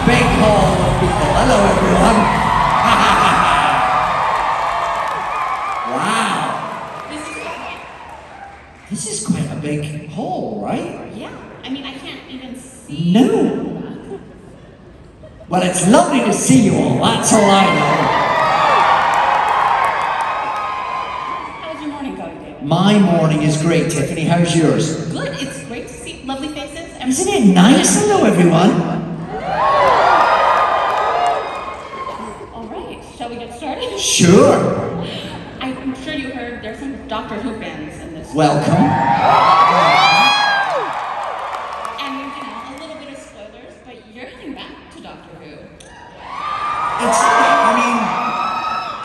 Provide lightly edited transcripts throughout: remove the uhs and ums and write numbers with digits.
big hall of people. Hello, everyone. Wow. This is quite a big hall, right? Yeah. I mean, I can't even see. No. Well, it's lovely to see you all. That's all I know. How's your morning going, David? My morning is great, Tiffany. How's yours? Good. It's great to see lovely faces. Isn't it nice? Hello, everyone. All right. Shall we get started? Sure. I'm sure you heard there's some Doctor Who fans in this. Welcome. And you know, a little bit of spoilers, but you're heading back to Doctor Who.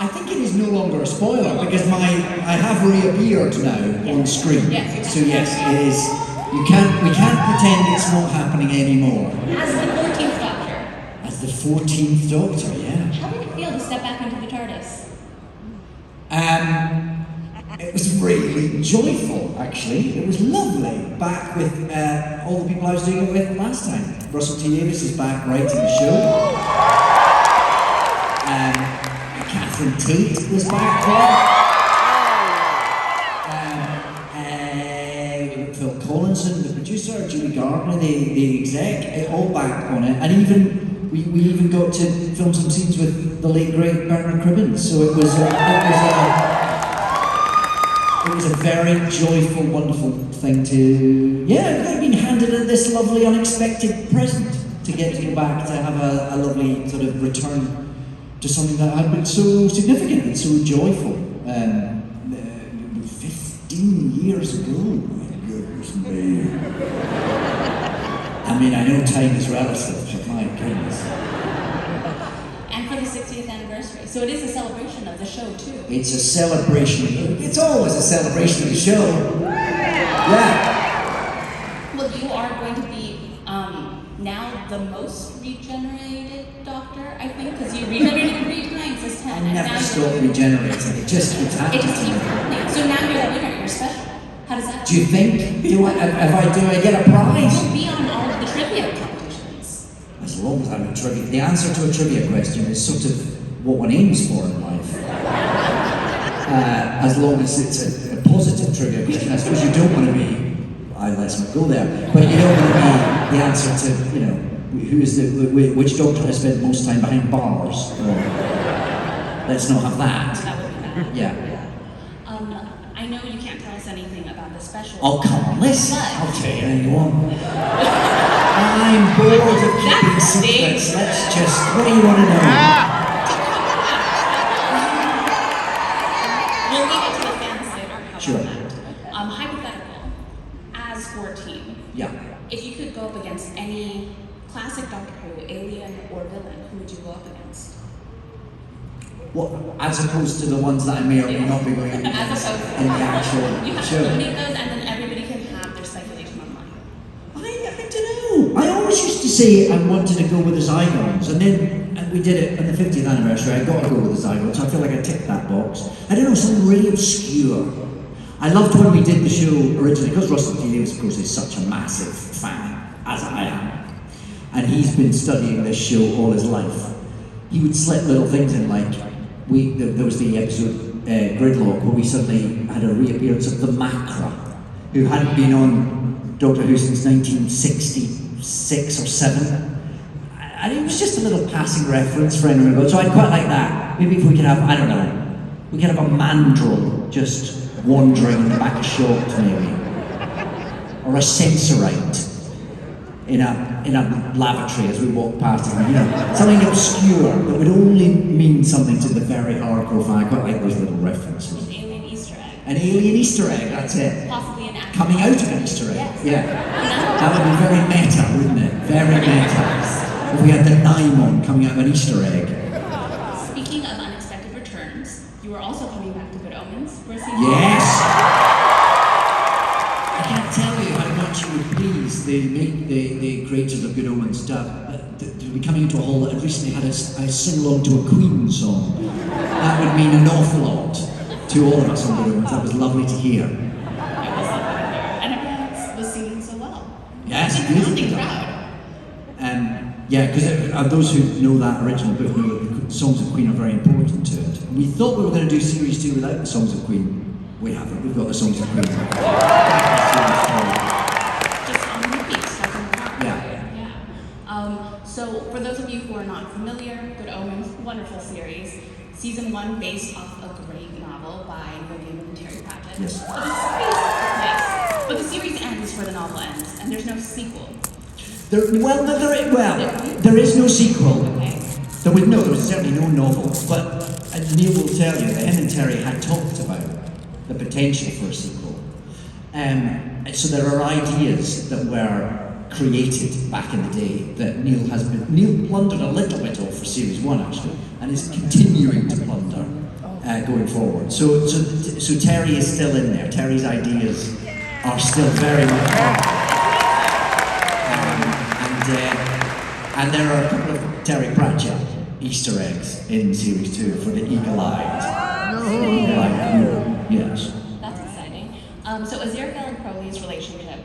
I think it is no longer a spoiler because I have reappeared now on screen. Yes. So yes, it is. We can't pretend it's not happening anymore. As the 14th Doctor. As the 14th Doctor, yeah. How did it feel to step back into the TARDIS? It was really joyful, actually. It was lovely. Back with all the people I was doing it with last time. Russell T Davies is back writing the show. Catherine Tate was back there. Phil Collinson, the producer, Julie Gardner, the exec, all back on it. And even we even got to film some scenes with the late great Bernard Cribbins. So it was a very joyful, wonderful thing to I've been handed this lovely, unexpected present to get to go back to have a lovely sort of return to something that had been so significant and so joyful. 15 years ago, my goodness me. I mean, I know time is relative, but my goodness. And for the 60th anniversary. So it is a celebration of the show, too. It's a celebration. It's always a celebration of the show. Yeah. Well, you are going to be now the most regenerated Doctor, I think, because you regenerated 3 times as 10. I never stop regenerating. It just keeps happening. It just keeps happening. So now you're the winner. You're special. How does that? Do you think? Do I get a prize? You'll be on all of the trivia competitions. As long as I'm a trivia. The answer to a trivia question is sort of what one aims for in life. As long as it's a positive trivia question. I suppose you don't want to be. Let's not go there. But you don't want to be the answer to, which Doctor has spent most time behind bars. Let's not have that. That would be bad. Yeah. I know you can't tell us anything about the special. Oh, come on, listen. But I'll tell you anyone. I'm bored of keeping secrets. Let's just, what do you want to know? We'll leave it to the fans later. How about Sure. that? Hypothetical. As 14. Yeah. If you could go up against any classic Doctor Who, alien or villain, who would you go up against? What, as opposed to the ones that I may or may not be going to As opposed to in the actual you have to show. eliminate those, and then everybody can have their speculation online. I don't know. I always used to say I wanted to go with the Zygons, and we did it on the 50th anniversary. I got to go with the Zygons, so I feel like I ticked that box. I don't know, something really obscure. I loved when we did the show originally, because Russell T Davies, of course, is such a massive fan, as I am. And he's been studying this show all his life. He would slip little things in, like, there was the episode Gridlock, where we suddenly had a reappearance of the Macra, who hadn't been on Doctor Who since 1966 or 7. And it was just a little passing reference for anyone to go, so I'd quite like that. Maybe if we could have, I don't know, we could have a mandrel just wandering in the back of shot, maybe. Or a sensorite in a lavatory as we walk past him, something obscure that would only mean something to the very hardcore fan. I quite like those little references. An alien Easter egg. An alien Easter egg, that's it. Possibly an actor. Coming out of an Easter egg, Yes. yeah. That would be very meta, wouldn't it? Very meta. If we had the Naimon coming out of an Easter egg. Speaking of unexpected returns, you are also coming back to Good Omens for a season. Yes! I can't tell you how much you would please the creators of Good Omens to be coming into a hall that had recently had a sing-along to a Queen song. That would mean an awful lot to all of us on Good Omens. That was lovely to hear. It was lovely. And everyone was singing so well. Yes, it's a beautiful. crowd. Yeah, because those who know that original book know that the Songs of Queen are very important to it. We thought we were going to do series 2 without the Songs of Queen. We haven't. We've got the Songs of Queen. Just on repeat, starting with that. Yeah. So for those of you who are not familiar, Good Omens, wonderful series. Season 1 based off a great novel by Neil Gaiman and Terry Pratchett. Yes. But the series ends where the novel ends, and there's no sequel. There is no sequel. Okay. There was certainly no novel, but Neil will tell you that him and Terry had talked about the potential for a sequel. So there are ideas that were created back in the day that Neil plundered a little bit of for series 1 actually, and is continuing to plunder going forward. So Terry is still in there. Terry's ideas are still very much there. And there are a couple of Terry Pratchett Easter eggs in series 2 for the eagle-eyed. Yes. That's exciting. So Aziraphale and Crowley's relationship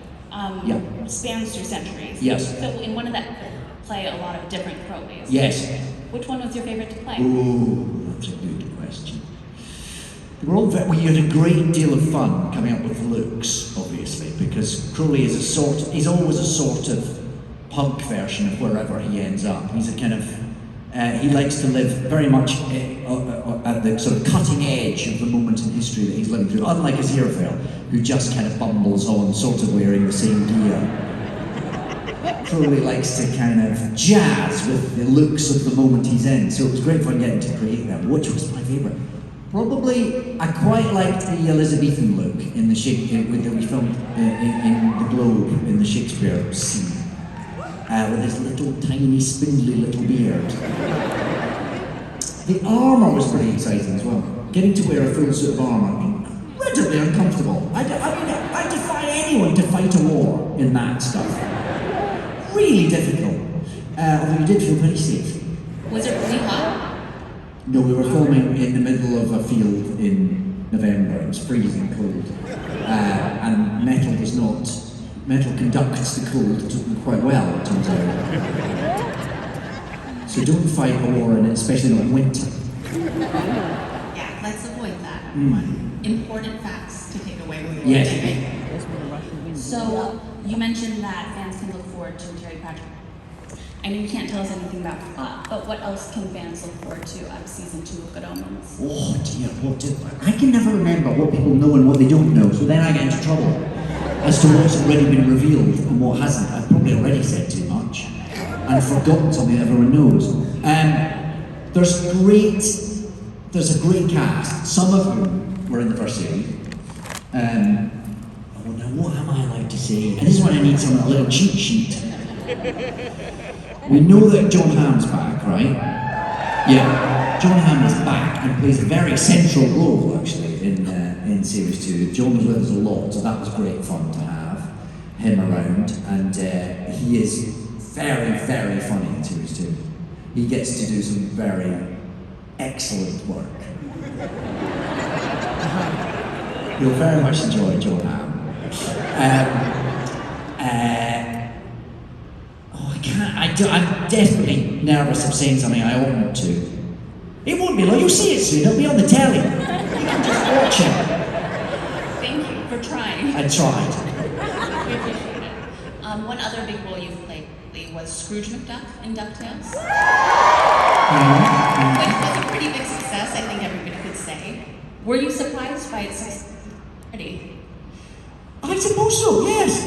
spans through centuries. Yes. So in one of that play a lot of different Crowleys. Yes. Which one was your favorite to play? Ooh, that's a good question. We had a great deal of fun coming up with looks, obviously, because Crowley is he's always a sort of punk version of wherever he ends up. He's a kind of, he likes to live very much at the sort of cutting edge of the moment in history that he's living through, unlike Aziraphale, who just kind of bumbles on, sort of wearing the same gear. Crowley likes to kind of jazz with the looks of the moment he's in, so it was great fun getting to create them. Which was my favourite? Probably, I quite liked the Elizabethan look in the that we filmed in the Globe in the Shakespeare scene. With his little tiny spindly little beard. The armour was pretty exciting as well. Getting to wear a full suit of armour, incredibly uncomfortable. I defy anyone to fight a war in that stuff. Really difficult. Although you did feel pretty safe. Was it really hot? No, we were filming in the middle of a field in November. It was freezing cold. And metal conducts the cold quite well, it turns out. So don't fight a war, and especially not in winter. Yeah, let's avoid that. Important facts to take away with Yes. So, you mentioned that fans can look forward to Terry Pratchett. I know you can't tell us anything about the plot, but what else can fans look forward to out of season 2 of Good Omens? Oh dear, I can never remember what people know and what they don't know, so then I get into trouble as to what's already been revealed and what hasn't. I've probably already said too much and forgotten something that everyone knows. There's a great cast, some of whom were in the first series. Now what am I allowed to say? And this is when I need a little cheat sheet. We know that John Hamm's back, right? Yeah, John Hamm is back and plays a very central role actually in series 2. John was with us a lot, so that was great fun to have him around, and he is very, very funny in series 2. He gets to do some very excellent work. You'll very much enjoy John Hamm. I'm desperately nervous of saying something I oughtn't to. It won't be long, you'll see it soon, it'll be on the telly. You can just watch it. Thank you for trying. I tried. We appreciate it. One other big role you've played was Scrooge McDuck in DuckTales. Which was a pretty big success, I think everybody could say. Were you surprised by its success? I suppose so, yes.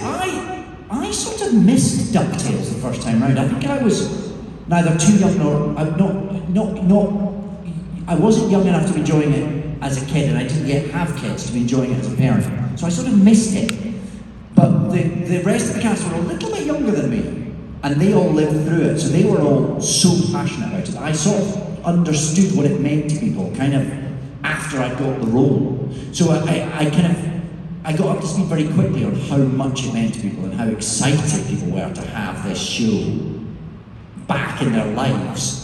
I sort of missed DuckTales the first time round. I think I was neither too young nor I wasn't young enough to be enjoying it as a kid, and I didn't yet have kids to be enjoying it as a parent. So I sort of missed it. But the rest of the cast were a little bit younger than me, and they all lived through it, so they were all so passionate about it. I sort of understood what it meant to people, kind of after I got the role. So I got up to speed very quickly on how much it meant to people and how excited people were to have this show back in their lives.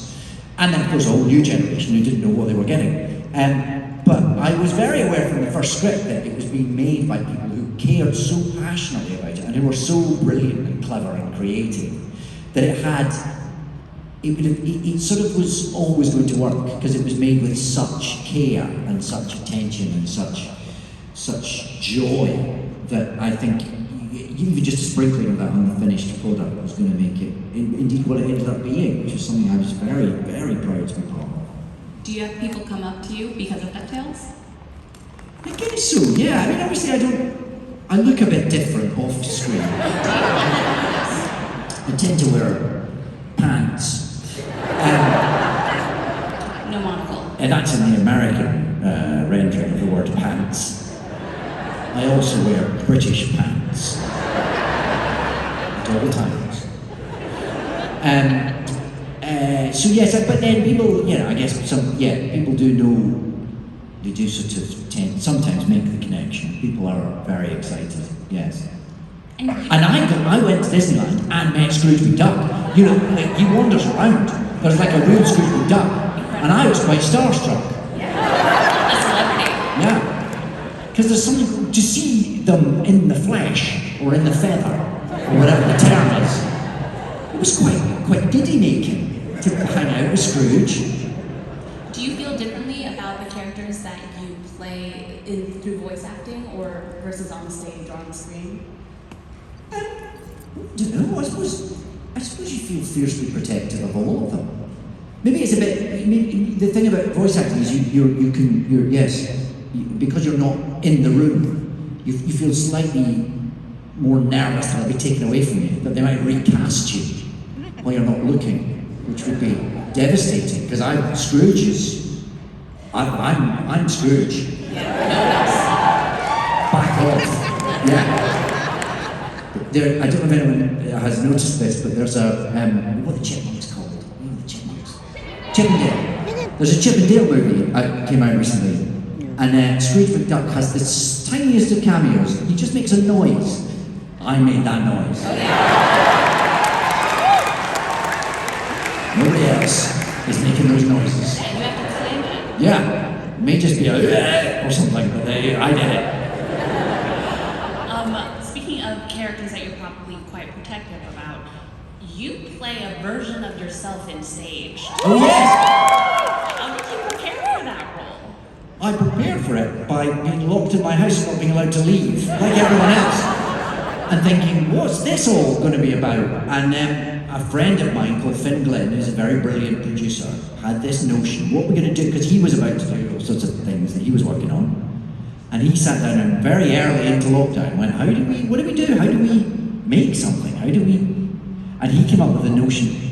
And then, of course, a whole new generation who didn't know what they were getting. But I was very aware from the first script that it was being made by people who cared so passionately about it and who were so brilliant and clever and creative that it had it sort of was always going to work because it was made with such care and such attention and such joy that I think even just a sprinkling of that on the finished product was going to make it indeed what it ended up being, which is something I was very, very proud to be part of. Do you have people come up to you because of DuckTales? I guess so, yeah. I mean, obviously I look a bit different off screen. I tend to wear pants. No monocle. And that's in the American rendering of the word pants. I also wear British pants. At all times. So yes, but then people, I guess people do know, they do sort of sometimes make the connection. People are very excited, yes. And I went to Disneyland and met Scrooge McDuck. Like he wanders around. There's like a real Scrooge McDuck. And I was quite starstruck. Yeah. A celebrity. Yeah. Because there's something, to see them in the flesh, or in the feather, or whatever the term is, it was quite giddy making to hang out with Scrooge. Do you feel differently about the characters that you play through voice acting, or versus on stage or on the screen? I don't know. I suppose you feel fiercely protective of all of them. Maybe it's a bit. The thing about voice acting is because you're not in the room, you feel slightly more nervous that it'll be taken away from you, that they might recast you while you're not looking, which would be devastating. Because I'm Scrooge. Back off. Yeah. I don't know if anyone has noticed this, but there's what are the chipmunks called? What are the chipmunks? Chip and Dale. There's a Chip and Dale movie that came out recently, and Scrooge McDuck has the tiniest of cameos. He just makes a noise. I made that noise. Nobody else is making those noises. And you have to claim it. Yeah, it may just be a or something, but I did it. Speaking of characters that you're probably quite protective about, you play a version of yourself in stage. Oh yes! How did you prepare for that role? I prepared for it by being locked in my house and not being allowed to leave, like everyone else. And thinking, what's this all going to be about? And a friend of mine called Finn Glenn, who's a very brilliant producer, had this notion, what we're going to do, because he was about to do all sorts of things that he was working on. And he sat down and very early into lockdown went, what do we do? How do we make something? And he came up with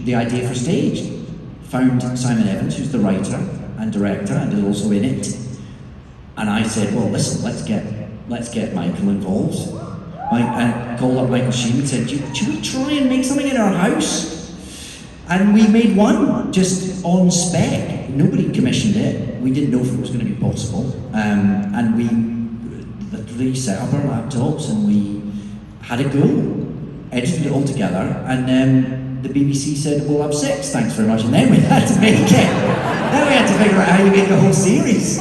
the idea for stage. Found Simon Evans, who's the writer and director and is also in it. And I said, well, listen, let's get Michael involved. I called up Michael Sheen and said, should we try and make something in our house? And we made one, just on spec. Nobody commissioned it. We didn't know if it was going to be possible. And we literally set up our laptops and we had a go. Edited it all together. And the BBC said, we'll have 6, thanks very much. And then we had to make it. Then we had to figure out how to make a whole series.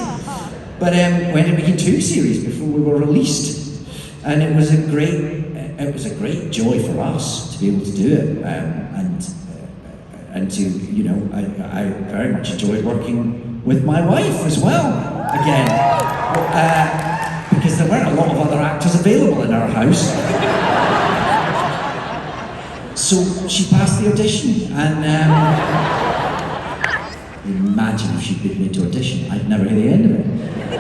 But we ended up making 2 series before we were released. And it was a great joy for us to be able to do it, and to I very much enjoyed working with my wife as well again, because there weren't a lot of other actors available in our house. So she passed the audition, and imagine if she'd been made to audition. I'd never hear the end of it.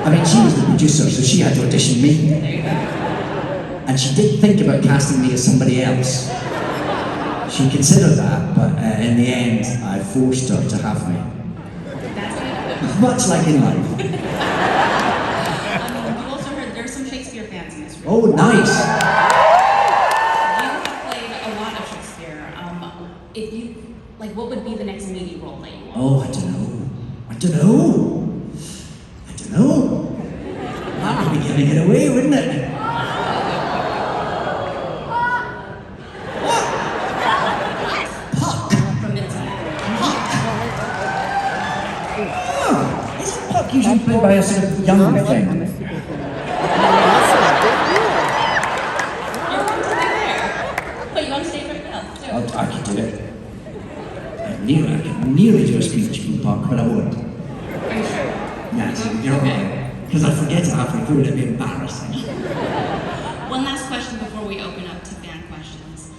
I mean, she was the producer, so she had to audition me. And she did think about casting me as somebody else. She considered that, but in the end, I forced her to have me. Much like in life. You also heard there's some Shakespeare fans in this room. Oh, nice. You have played a lot of Shakespeare. What would be the next meaty role that you want? Oh, I don't know. That would be giving it away, wouldn't it? Usually played by a sort of young thing. You're going to be there. But you want to stay right now, too. I could do it. At nearly do a speech from Puck, but I won't. Are you sure? Yes, you're right. Because I forget it halfway through, it'd be embarrassing. One last question before we open up to fan questions.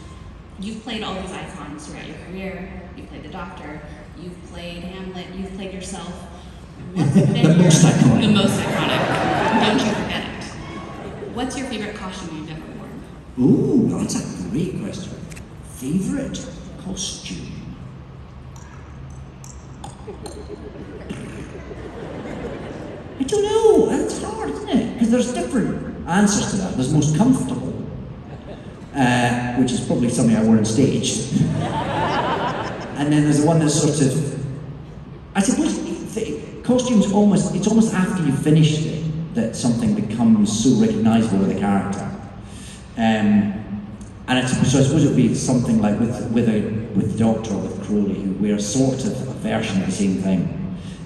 You've played all these icons throughout your career. You played the Doctor. You've played Hamlet. You've played yourself. What's been The most iconic. The most iconic. Don't you forget it. What's your favorite costume you've ever worn? Ooh, that's a great question. Favorite costume? I don't know. That's hard, isn't it? Because there's different answers to that. There's most comfortable, which is probably something I wore on stage. And then there's the one that's sort of, I suppose, costumes it's almost after you've finished it that something becomes so recognisable with a character. And I suppose it would be something like with the Doctor or with Crowley, who wear sort of a version of the same thing.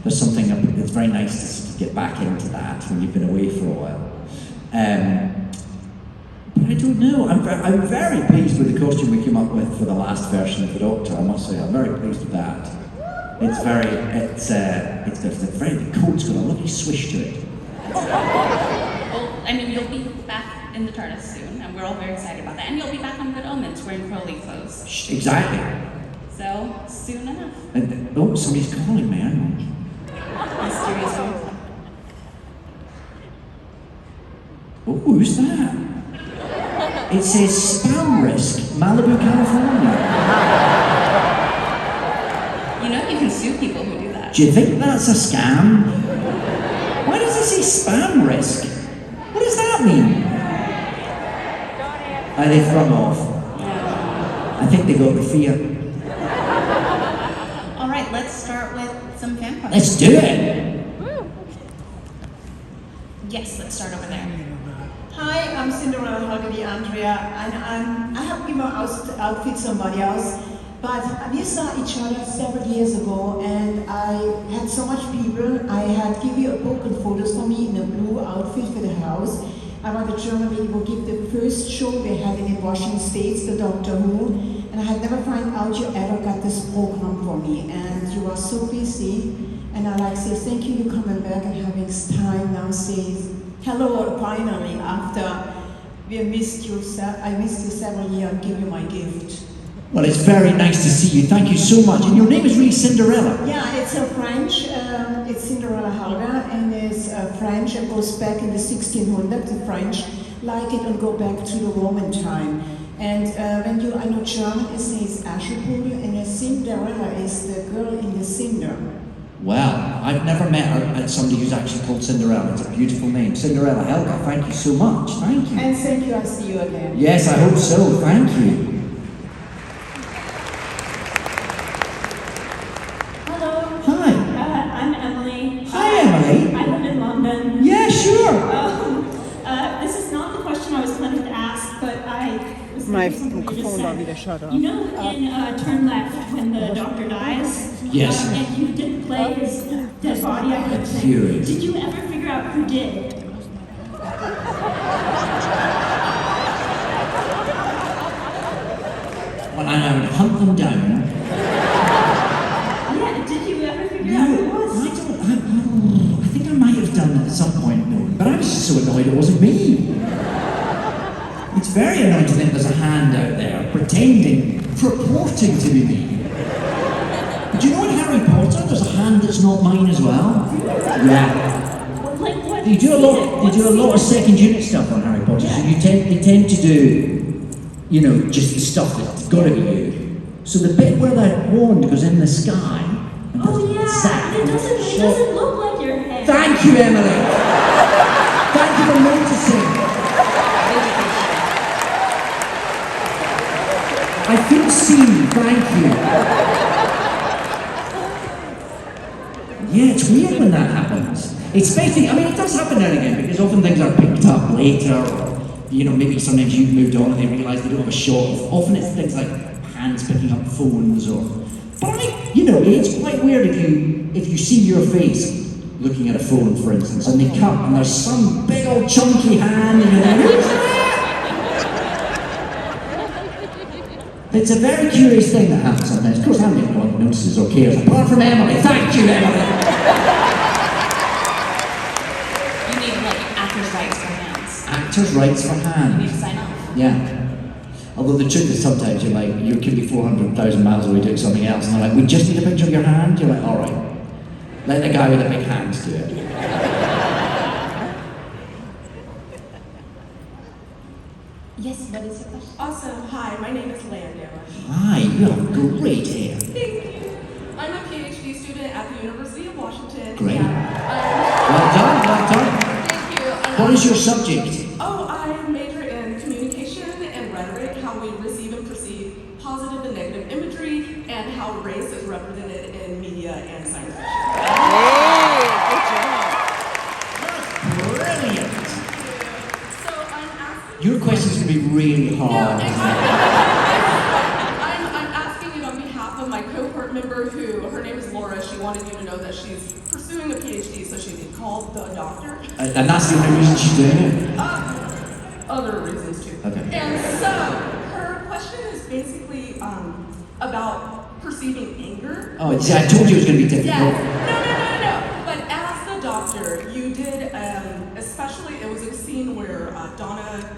There's something it's very nice to sort of get back into that when you've been away for a while. But I don't know. I'm very pleased with the costume we came up with for the last version of the Doctor. I must say, I'm very pleased with that. The coat's got a lovely swish to it. Well, I mean, you'll be back in the TARDIS soon, and we're all very excited about that. And you'll be back on Good Omens wearing Crowley clothes. Exactly. So, soon enough. Somebody's calling me, hang on. Mysterious phone. Oh, who's that? It says spam risk, Malibu, California. You know you can sue people who do that. Do you think that's a scam? Why does it say spam risk? What does that mean? Are they from off? I think they got the fear. All right, let's start with some fan questions. Let's do it! Yes, let's start over there. Hi, I'm Cinderella Hoggy Andrea, and I have given outfit somebody else, but we saw each other several years ago, and I had so much people. I had given you a book and photos for me in a blue outfit for the house. I want the German we will give the first show we had in Washington States, the Doctor Who, and I had never found out you ever got this program for me, and you are so busy, and I like say thank you for coming back and having time now say hello finally after we missed you. I missed you several years and give you my gift. Well, it's very nice to see you. Thank you so much. And your name is really Cinderella. Yeah, it's a French. It's Cinderella Helga, and it's French. It goes back in the 1600s. The French like it and go back to the Roman time. And I know German, it says Aschepul, and Cinderella is the girl in the cinder. Well, I've never met somebody who's actually called Cinderella. It's a beautiful name. Cinderella Helga, thank you so much. Thank you. And thank you, I'll see you again. Yes, I hope so. Thank you. Hello. Hi. I'm Emily. Hi, Emily. I live in London. Yeah, sure. This is not the question I was planning to ask, but I was My thinking something you just microphone said. will be shut off. You know, in Turn Left, when the Doctor dies, Yes. and you didn't play his dead body, I would say. Furious. Did you ever figure out who did? Well, I would hunt them down. Yeah, did you ever figure out who it was? I think I might have done at some point, but I was just so annoyed it wasn't me. It's very annoying to think there's a hand out there purporting to be me. But do you know in Harry Potter there's a hand that's not mine as well? Yeah. Like what? They do a lot of second unit stuff on Harry Potter, so they tend to do, just the stuff that's got to be you. So the bit where that wand goes in the sky. And Oh yeah, zap, it doesn't look like your head. Thank you, Emily. Thank you for noticing. I feel seen, thank you. Yeah, it's weird when that happens. Especially, it does happen now and again, because often things are picked up later, or, maybe sometimes you've moved on and they realise they don't have a shot. Often it's things like hands picking up phones, but it's quite weird if you see your face looking at a phone, for instance, and they cut, and there's some big old chunky hand, and you're like, who's that? It's a very curious thing that happens sometimes. Of course, I don't know notices or cares, apart from Emily. Thank you, Emily. You need like actors' rights for hands. Actors' rights for You need hands. to sign off. Yeah. Although the truth is sometimes you're like, you could be 400,000 miles away doing something else, and they're like, we just need a picture of your hand. You're like, all right. Let the guy with the big hands do it. Yes, what is your question? Awesome. Hi, my name is Lando. Hi, you have great hair. Thank you. I'm a PhD student at the University of Washington. Great. And, Well done, well done. thank you. What is your subject? Oh, I major in communication and rhetoric, how we receive and perceive positive and negative imagery, and how race is represented in media and science fiction. Brilliant. So I'm asking. Your question's going to be really hard. No, I'm asking it on behalf of my cohort member who, her name is Laura. She wanted you to know that she's pursuing a PhD so she can call the doctor. And that's the only reason she's doing it? Other reasons too. Okay. And so her question is basically about perceiving anger. Oh, see, I told you it was going to be difficult. Yes. No. But as the doctor, you did, especially, it was a scene where Donna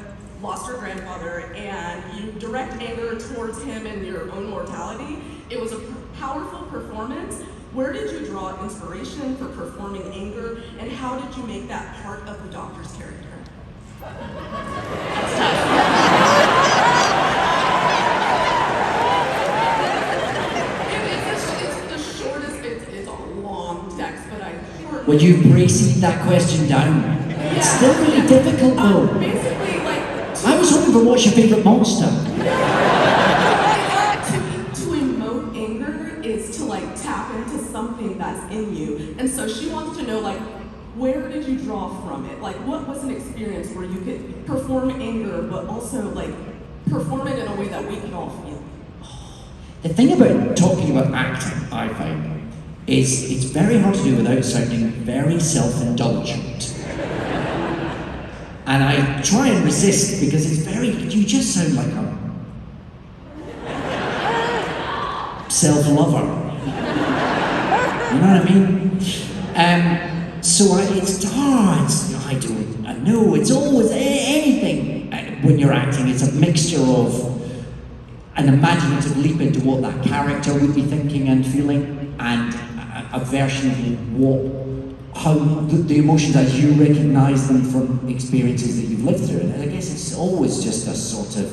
lost her grandfather and you direct anger towards him and your own mortality. It was a powerful performance. Where did you draw inspiration for performing anger, and how did you make that part of the doctor's character? It's the shortest, it's a long text, but I shortened Would you precede that question down? It's still really difficult though. basically, like, I was hoping for what's your favourite monster? to emote anger is to like tap into something that's in you. And so she wants to know, like, where did you draw from it? Like, what was an experience where you could perform anger, but also like perform it in a way that we can all feel? The thing about talking about acting, I find, is it's very hard to do without sounding very self-indulgent. And I try and resist because it's very, you just sound like a self-lover. You know what I mean? I know, it's always anything when you're acting, it's a mixture of an imaginative leap into what that character would be thinking and feeling, and a version of how the emotions as you recognise them from experiences that you've lived through. And I guess it's always just a sort of,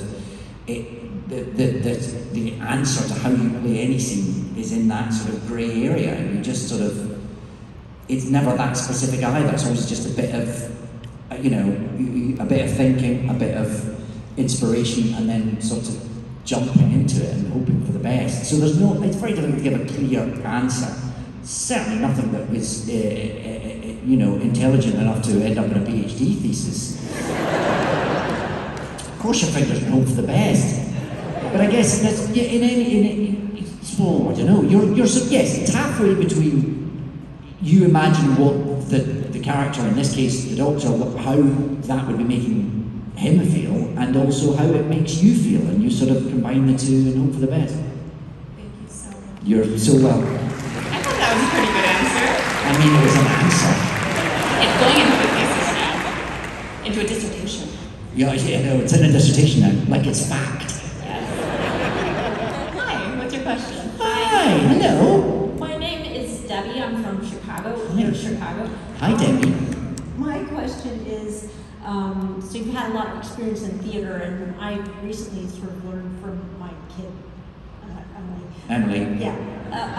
the answer to how you play any scene is in that sort of grey area, and you just sort of, it's never that specific either. It's always just a bit of, a bit of thinking, a bit of inspiration, and then sort of jumping into it and hoping for the best. So it's very difficult to give a clear answer. Certainly nothing that was, intelligent enough to end up in a PhD thesis. Of course your fingers and hope for the best. But I guess that's, I don't know, yes, it's halfway between you imagine what the character, in this case the doctor, how that would be making him feel, and also how it makes you feel, and you sort of combine the two and hope for the best. Thank you so much. You're so welcome. I thought that was a pretty good answer. I mean, it was an answer. It's going into a thesis now. Into a dissertation. Yeah, no, it's in a dissertation now, like it's fact. Yes. Hi, what's your question? Hi, hello. My name is Debbie. I'm from Chicago, Hi. near Chicago. Hi, Debbie. My question is, so you've had a lot of experience in theater, and I recently sort of learned from my kid, Emily. yeah,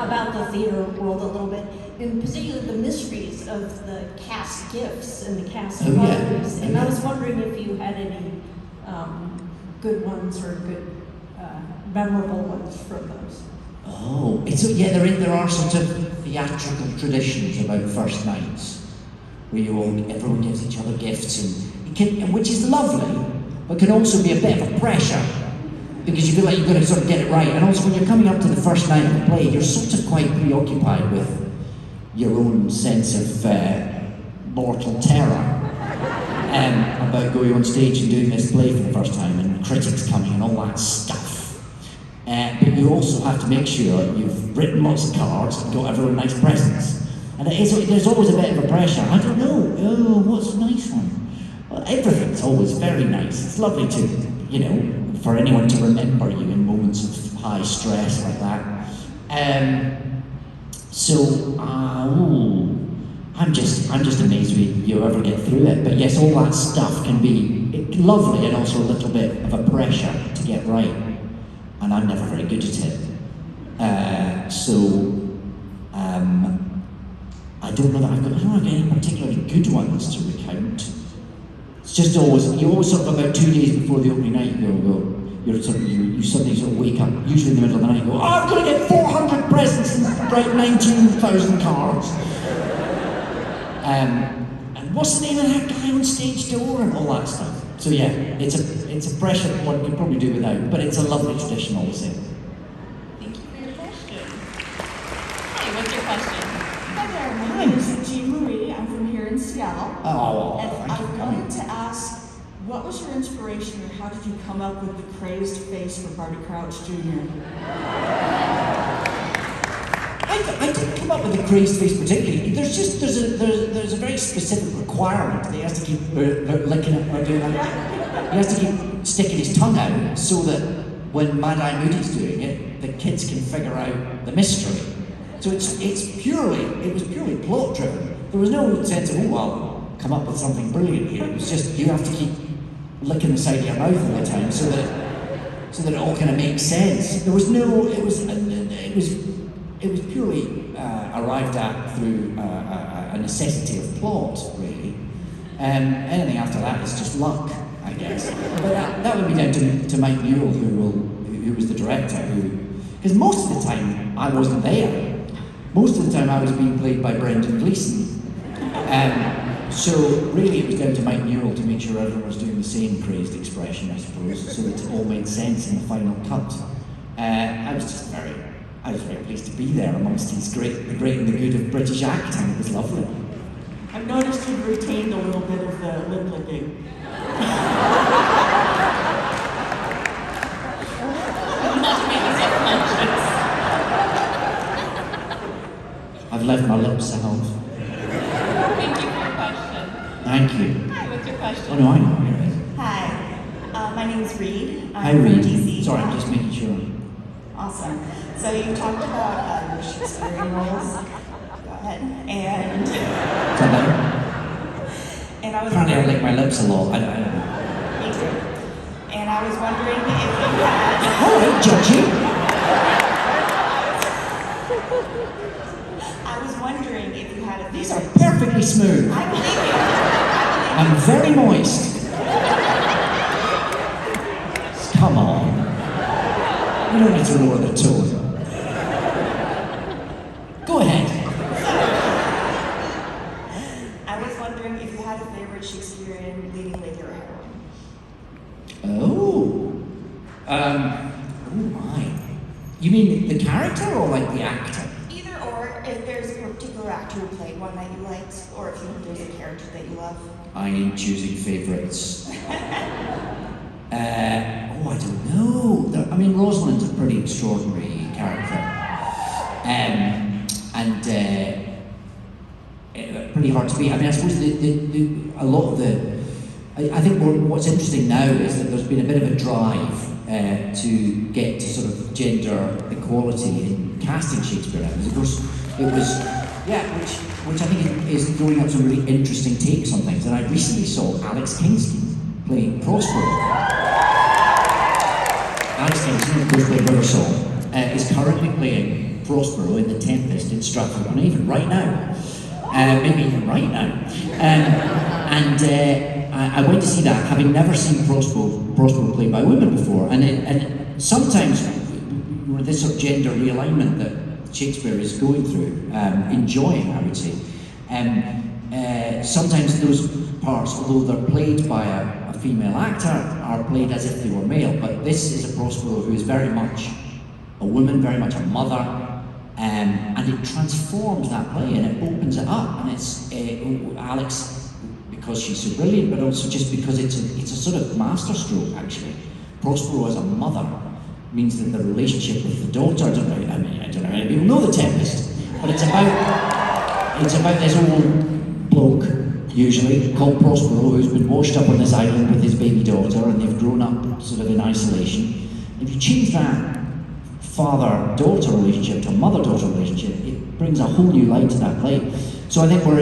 about the theater world a little bit, in particular the mysteries of the cast gifts and the cast Oh, yeah. parties. And I was wondering if you had any good ones or good memorable ones from those. Oh, there are sort of theatrical traditions about first nights, where everyone gives each other gifts, and which is lovely, but can also be a bit of a pressure, because you feel like you've got to sort of get it right. And also when you're coming up to the first night of the play, you're sort of quite preoccupied with your own sense of mortal terror about going on stage and doing this play for the first time, and critics coming and all that stuff. but you also have to make sure you've written lots of cards and got everyone nice presents. And there's always a bit of a pressure. I don't know, oh, what's a nice one? Well, everything's always very nice. It's lovely to, for anyone to remember you in moments of high stress like that. I'm just amazed you ever get through it. But yes, all that stuff can be lovely and also a little bit of a pressure to get right. And I'm never very good at it. I don't know that I've got any particularly good ones to recount. It's just you always sort of about 2 days before the opening night, you suddenly sort of wake up, usually in the middle of the night, and go, I'm going to get 400 presents and write 19,000 cards. And what's the name of that guy on stage door and all that stuff. So yeah, it's a pressure that one could probably do without, but it's a lovely tradition all the same. Thank you for your question. Hey, what's your question? Hi there, my name is Jean Marie. I'm from here in Seattle. Oh, And thank you. I wanted to ask, what was your inspiration or how did you come up with the crazed face for Barty Crouch Jr.? I didn't come up with the crazed face particularly. There's a very specific requirement that he has to keep licking it or doing that. He has to keep sticking his tongue out so that when Mad Eye Moody's doing it, the kids can figure out the mystery. So it was purely plot driven. There was no sense of, I'll come up with something brilliant here. It was just you have to keep licking the side of your mouth all the time so that it all kind of makes sense. There was no. It was purely arrived at through a necessity of plot, really. Anything after that is just luck, I guess. But that would be down to Mike Newell, who was the director, because most of the time I wasn't there. Most of the time I was being played by Brendan Gleeson. So really it was down to Mike Newell to make sure everyone was doing the same crazed expression, I suppose, so that it all made sense in the final cut. I was very pleased to be there amongst the great and the good of British acting. It was lovely. I've noticed you've retained a little bit of the lip licking. I've left my lips out. Thank you for your question. Thank you. Hi, what's your question? Oh no, I know. Here it is. Hi, my name is Reed. Hi, I'm Reed. from DC. Sorry, I'm just making sure. Awesome. So you talked about your Shakespearean roles. Go ahead. And Is that better? I was Apparently I wondering. lick my lips a lot. I don't know. Me too. And I was wondering if you had. All right, judgy. I was wondering if you had a These are favorite. perfectly smooth. I believe you. I'm very moist. Come on. You don't need to lower the tone. Go ahead. I was wondering if you had a favorite Shakespearean leading lady or heroine. Oh. Oh my. You mean the character or like the actor? Either or, if there's a particular actor who played one that you liked, or if there's a character that you love. I ain't choosing favourites. I don't know. I mean, Rosalind's a pretty extraordinary character. Pretty hard to beat. I mean, I suppose a lot of the... I think what's interesting now is that there's been a bit of a drive to get to sort of gender equality in casting Shakespeare. Because of course, it was... Yeah, which I think is throwing up some really interesting takes on things. And I recently saw Alex Kingston playing Prospero. Alex Kingston, of course, played Riversong, is currently playing Prospero in The Tempest in Stratford-upon-Avon right now. Maybe even right now. I went to see that, having never seen Prospero played by women before. And sometimes this sort of gender realignment that Shakespeare is going through, enjoying, I would say. Sometimes those parts, although they're played by a female actor, are played as if they were male. But this is a Prospero who is very much a woman, very much a mother, and it transforms that play and it opens it up. And it's Alex, because she's so brilliant, but also just because it's a sort of masterstroke actually. Prospero as a mother means that the relationship with the daughter, I don't know how many people know The Tempest, but it's about this old bloke, usually, called Prospero, who's been washed up on this island with his baby daughter, and they've grown up sort of in isolation. If you change that father-daughter relationship to a mother-daughter relationship, it brings a whole new light to that play. So I think we're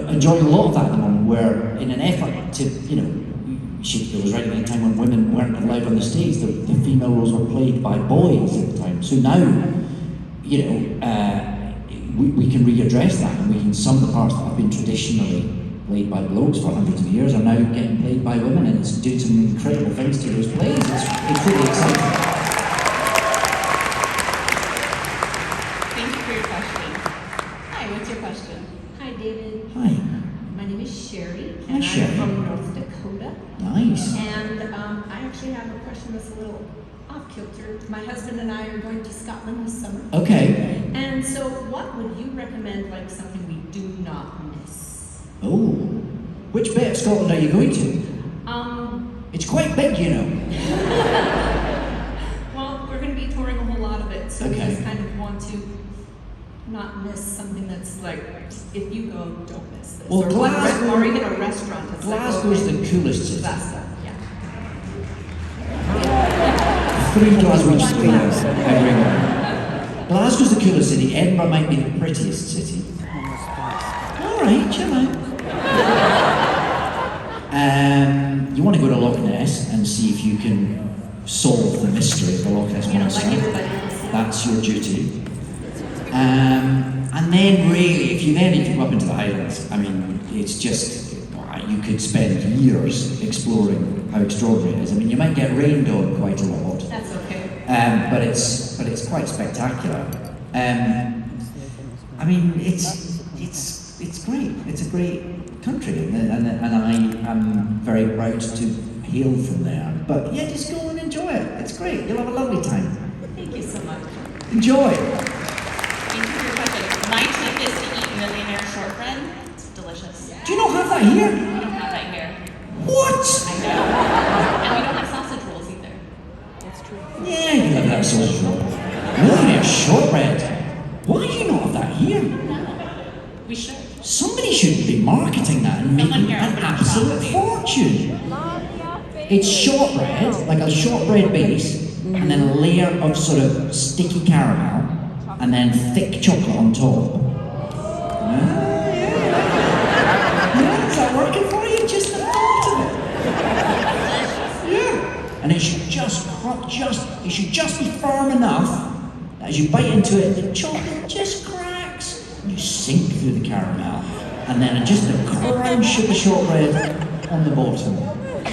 enjoying a lot of that at the moment, where in an effort to, Shakespeare was writing at a time when women weren't allowed on the stage, the female roles were played by boys at the time. So now, we can readdress that, and some of the parts that have been traditionally played by blokes for hundreds of years are now getting played by women, and it's doing some incredible things to those plays. It's really exciting. Thank you for your question. Hi, what's your question? Hi, David. Hi. My name is Sherry, Hi, and Sherry. I'm from North Dakota. Nice. And I actually have a question that's a little off-kilter. My husband and I are going to Scotland this summer. Okay. And so what would you recommend, like something we do not miss? Oh. Which bit of Scotland are you going to? It's quite big, Well, we're going to be touring a whole lot of it, so we Okay. just kind of want to not miss something that's like, if you go, don't miss this. Well, or, Glasgow- or even a restaurant. It's Glasgow's like, the coolest city. Glasgow, yeah. 3 Glasgow speakers every morning. Glasgow's the coolest city. Edinburgh might be the prettiest city. All right, chill out. You want to go to Loch Ness and see if you can solve the mystery of the Loch Ness monster. Like everybody else. That's your duty. And then really, if you go up into the Highlands, I mean, it's just, you could spend years exploring how extraordinary it is. I mean, you might get rained on quite a lot. That's okay. But it's quite spectacular. I mean, it's great. It's a great country, and I am very proud to hail from there. But yeah, just go and enjoy it. It's great. You'll have a lovely time. Thank you so much. Enjoy. Thank you for your question. My tip is to eat millionaire shortbread. It's delicious. Do you not have that here? We don't have that here. What? I know. And we don't have sausage rolls either. Yeah, you have that sausage roll. Millionaire shortbread. Why do you not have that here? No. We should. Somebody should be marketing that and Someone making here an would absolute probably. fortune. It's shortbread, like a shortbread base, and then a layer of sort of sticky caramel, and then thick chocolate on top. Yeah, is that working for you? Just the thought of it. Yeah. And it should it should just be firm enough that as you bite into it, the chocolate just cracks, and you sink through the caramel, and then just the crunch of the shortbread on the bottom.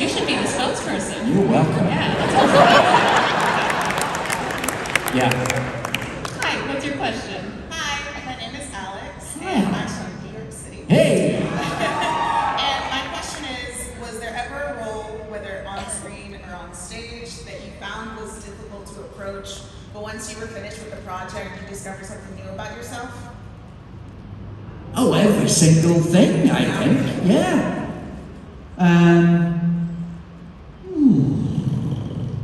You should be the spokesperson. You're welcome. Yeah. Yeah. Hi, what's your question? Hi, my name is Alex, Hi. and I'm from New York City. Hey! And my question is, was there ever a role, whether on screen or on stage, that you found was difficult to approach, but once you were finished with the project, you discovered something new about yourself? Oh, every single thing, I think. Yeah.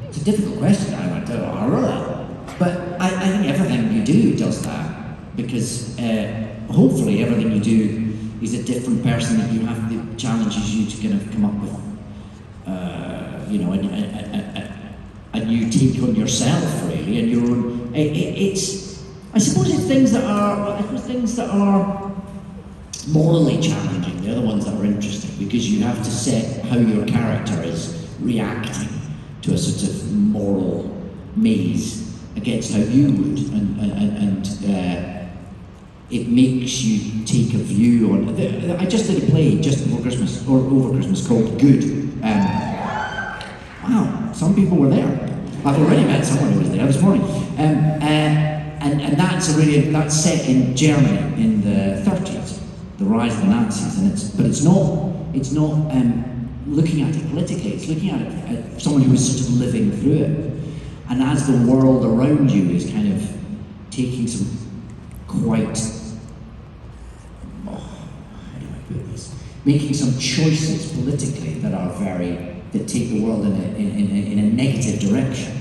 It's a difficult question. I don't know. But I think everything you do does that, because hopefully everything you do is a different person that you have that challenges you to kind of come up with, a new take on yourself, really, and your own. I suppose it's things that are morally challenging. They're the ones that are interesting, because you have to set how your character is reacting to a sort of moral maze against how you would, and it makes you take a view on. I just did a play just before Christmas, or over Christmas, called Good. Wow, some people were there. I've already met someone who was there this morning. And that's set in Germany in the 30s, the rise of the Nazis, and it's not looking at it politically. It's looking at it as someone who is sort of living through it, and as the world around you is kind of taking some quite, how do I put this? Making some choices politically that take the world in a negative direction.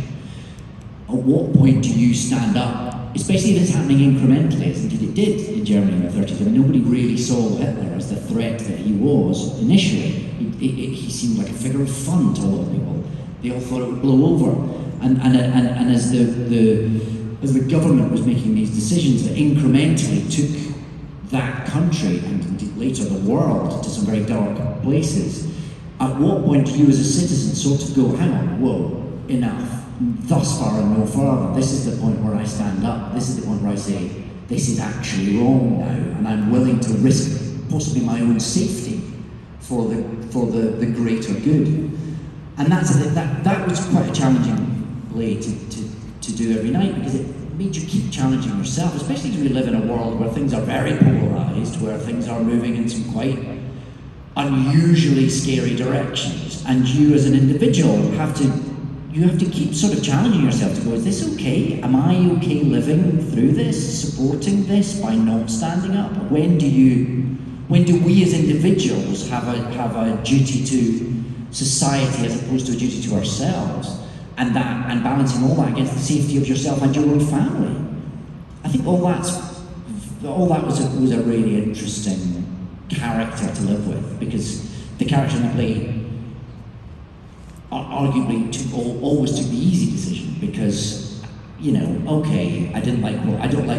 at what point do you stand up, especially if it's happening incrementally, as indeed it did in Germany in the 30s. I mean, nobody really saw Hitler as the threat that he was initially. He seemed like a figure of fun to a lot of people. They all thought it would blow over. And as the government was making these decisions that incrementally took that country, and indeed later the world, to some very dark places, at what point do you as a citizen sort of go, hang on, whoa, enough, thus far and no further, this is the point where I stand up, this is the point where I say, this is actually wrong now, and I'm willing to risk possibly my own safety for the greater good. And that was quite a challenging play to do every night, because it made you keep challenging yourself, especially as we live in a world where things are very polarised, where things are moving in some quite unusually scary directions, and you as an individual have to keep sort of challenging yourself to go, is this okay? Am I okay living through this, supporting this by not standing up? When do we as individuals have a duty to society as opposed to a duty to ourselves? And balancing all that against the safety of yourself and your own family. I think all that was a really interesting character to live with, because the character in the play arguably always took the easy decision, because, you know, okay, I don't like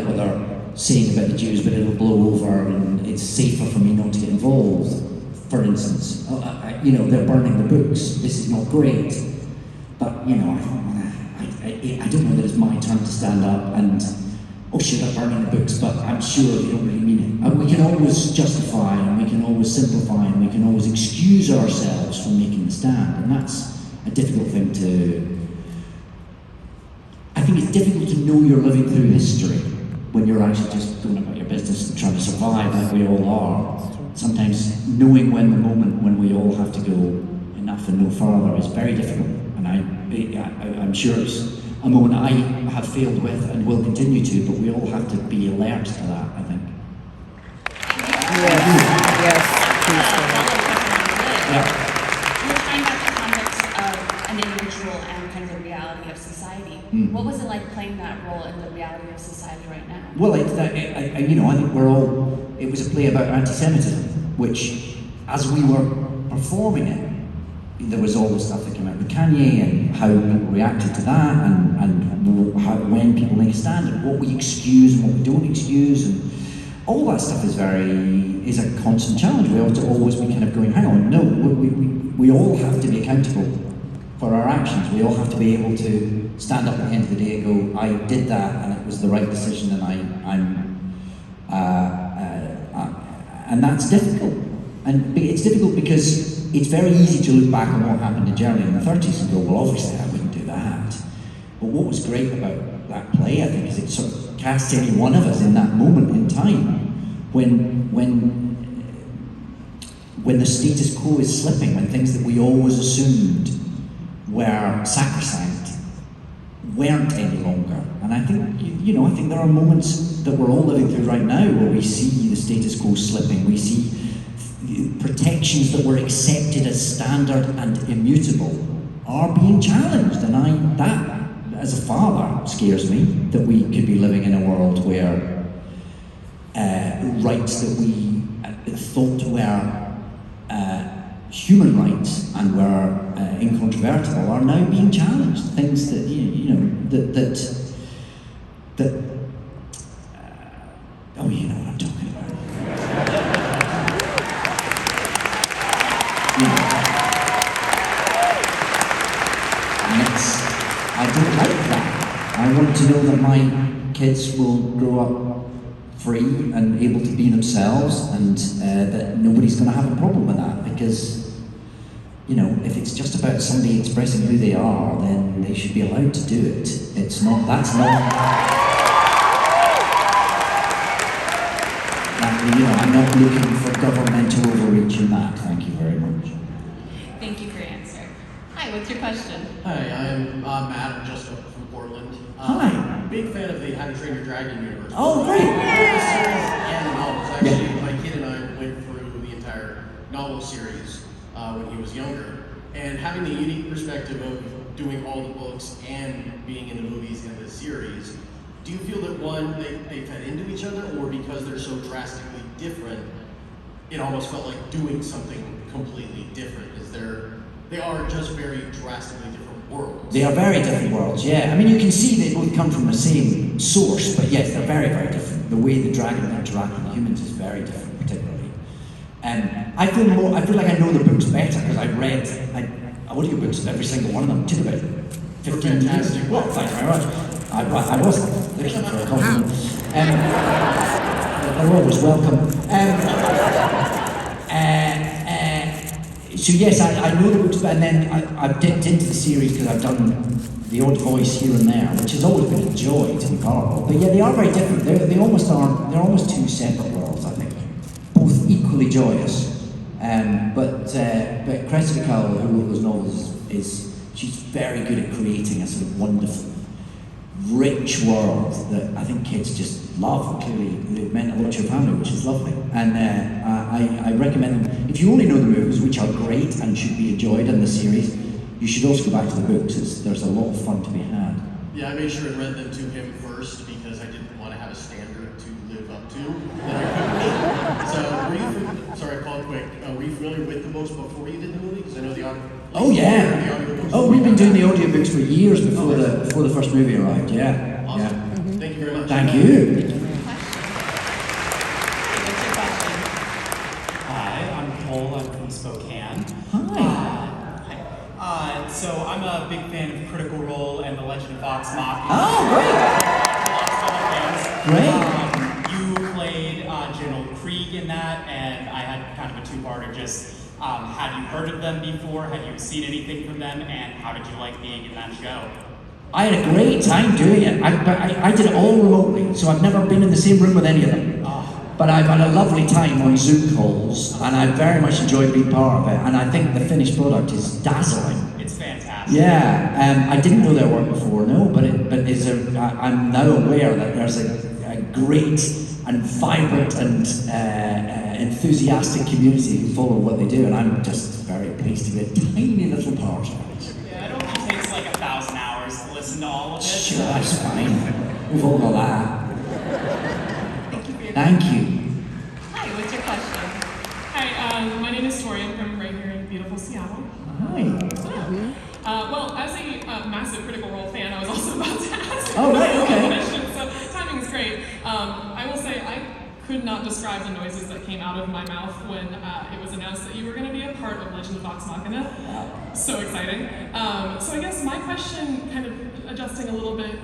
what they're saying about the Jews, but it'll blow over and it's safer for me not to get involved. For instance, you know, they're burning the books. This is not great. But, you know, I don't know that it's my turn to stand up and, oh shit, I'm burning the books, but I'm sure they don't really mean it. And we can always justify, and we can always simplify, and we can always excuse ourselves from making the stand. And that's a difficult thing I think it's difficult to know you're living through history when you're actually just going about your business and trying to survive like we all are. Sometimes knowing when the moment when we all have to go enough and no further is very difficult. And I'm sure it's a moment I have failed with and will continue to, but we all have to be alert to that, I think. Yes, please. You were trying out the context of an individual and kind of the reality of society. What was it like playing that role in the reality of society right now? Well, I think it was a play about anti-Semitism, which, as we were performing it, there was all the stuff that came out with Kanye and how people reacted to that, and when people make a stand, and what we excuse and what we don't excuse, and all that stuff is a constant challenge. We have to always be kind of going, hang on, no, we all have to be accountable for our actions. We all have to be able to stand up at the end of the day and go, I did that and it was the right decision, and that's difficult. And it's difficult because it's very easy to look back on what happened in Germany in the 30s and go, well, obviously I wouldn't do that. But what was great about that play, I think, is it sort of cast any one of us in that moment in time when the status quo is slipping, when things that we always assumed were sacrosanct weren't any longer. And I think, I think there are moments that we're all living through right now where we see the status quo slipping, we see protections that were accepted as standard and immutable are being challenged, and that, as a father, scares me, that we could be living in a world where rights that we thought were human rights and were incontrovertible are now being challenged. Things that oh, you know what I'm talking about. I don't like that. I want to know that my kids will grow up free and able to be themselves, and that nobody's going to have a problem with that, because, if it's just about somebody expressing who they are, then they should be allowed to do it. I'm not looking for governmental overreach in that. Thank you very much. Thank you for your answer. Hi, what's your question? Hi, I'm Matt. I'm just up from Portland. Hi. Big fan of the How to Train Your Dragon universe. Oh, great. The series and the novels. Actually, my kid and I went through the entire novel series when he was younger. And having the unique perspective of doing all the books and being in the movies and do you feel that one, they fed into each other, or because they're so drastically different, it almost felt like doing something completely different? They are just very drastically different worlds. They are very different worlds, yeah. I mean, you can see they both come from the same source, but yes, they're very, very different. The way the dragon interact with humans is very different, particularly. And I feel like I know the books better because I read audiobooks of every single one of them. It took about 15 years. Well, thank you very much. I wasn't looking for a compliment. They're always welcome. So yes, I know the books, and then I've dipped into the series because I've done the odd voice here and there, which has always been a joy to be part of. But yeah, they are very different. They almost are. They're almost two separate worlds, I think. Both equally joyous. But Cressida Cowell, who wrote those novels, she's very good at creating a sort of wonderful, rich world that I think kids just love. And clearly, they've meant a lot to your family, which is lovely. And I recommend them. If you only know the movies, which are great and should be enjoyed in the series, you should also go back to the books. There's a lot of fun to be had. Yeah, I made sure and read them to him first because I didn't want to have a standard to live up to that I couldn't meet. So, sorry, I called quick. Were you familiar with the books before you did the movie? Because I know the audio. Oh yeah. Oh, we've been doing the audiobooks for years before the first movie arrived. Yeah. Awesome. Yeah. Thank you very much. Thank you. Hi, I'm Cole. I'm from Spokane. Hi. So I'm a big fan of Critical Role and The Legend of Vox Machina. Oh, great. You played General Krieg in that, and I had kind of a two-parter. Just had you heard of them before? Had you seen anything from them? And how did you like being in that show? I had a great time doing it. I did it all remotely, so I've never been in the same room with any of them. But I've had a lovely time on Zoom calls, and I very much enjoyed being part of it. And I think the finished product is dazzling. It's fantastic. Yeah, I didn't know their work before, no, but I'm now aware that there's a great and vibrant and enthusiastic community who follow what they do, and I'm just very pleased to be a tiny little part of it. Yeah, it only takes like 1,000 hours to listen to all of it. Sure, that's fine. We've all got that. Thank you. Hi, what's your question? Hi, my name is Tori. I'm from right here in beautiful Seattle. Hi. Well, as a massive Critical Role fan, I was also about to ask Oh, right, okay. question, so timing is great. I will say I could not describe the noises that came out of my mouth when it was announced that you were going to be a part of Legend of Vox Machina. Wow. So exciting. So I guess my question, kind of adjusting a little bit,